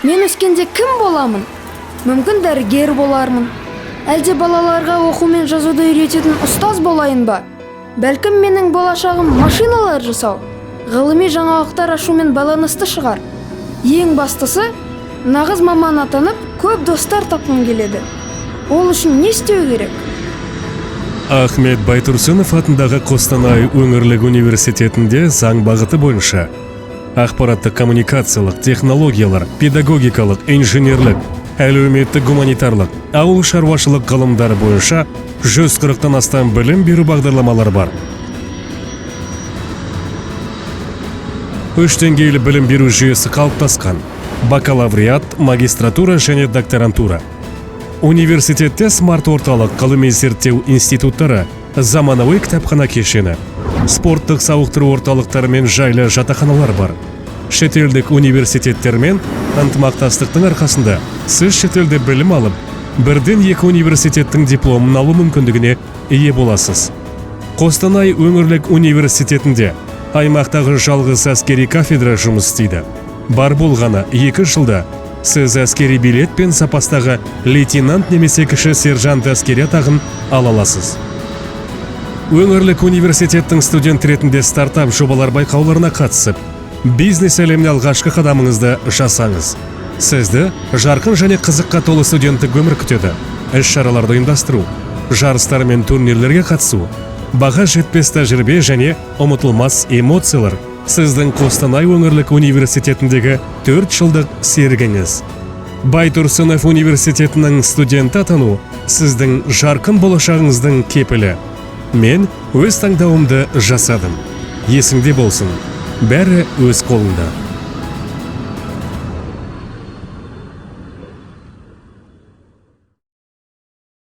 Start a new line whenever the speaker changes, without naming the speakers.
Мен өскенде кім боламын? Мүмкін дәрігер болармын. Әлде балаларға оқу мен жазуды үйрететін ұстаз болайын ба? Бәлкім менің болашағым машиналар жасау, ғылыми жаңалықтар ашумен байланысты шығар. Ең бастысы, нағыз маман атанып, көп достар тапқым келеді. Ол үшін не істеу керек?
Ахмет Байтұрсынов атындағы Қостанай өңірлік университетінде заң бағыты бойынша ақпараттық коммуникациялық, технологиялар, педагогикалық, инженерлік, әлеуметтік гуманитарлық, ауыл шаруашылық ғылымдары бойынша 140-тан астам білім беру бағдарламалары бар. 3 деңгейлі білім беру жүйесі қалыптасқан: бакалавриат, магистратура және докторантура. Университетте смарт орталық, ғылыми зерттеу институттары, заманауи кітапхана кешені, спорттық сауықтыру орталықтары мен жайлы жатақханалар бар. Шетелдік университеттермен ынтымақтастықтың арқасында сіз шетелде білім алып, бірден 2 университеттің дипломын алу мүмкіндігіне ие боласыз. Қостанай өңірлік университетінде аймақтағы жалғыз әскери кафедра жұмыс істейді. Бар болғаны 2 жылда сіз әскери билет пен запастағы лейтенант немесе кіші сержант әскери атағын ала аласыз. Өңірлік университеттің студент ретінде стартап жобалар байқауларына қатысып, бизнес әлеміне алғашқы қадамыңызды жасаңыз. Сізді жарқын және қызыққа толы студенттік өмір күтеді. Іс-шараларды ұйымдастыру, жарыстар мен турнирлерге қатысу, баға жетпес тәжірибе және ұмытылмас эмоциялар сіздің Қостанай өңірлік университетіндегі 4 жылдық серігіңіз. Байтұрсынов университетінің студенті атану сіздің жарқын болашағыңыздың кепілі. Мен өз таңдауымды жасадым. Есіңде болсын, бәрі өз қолыңда.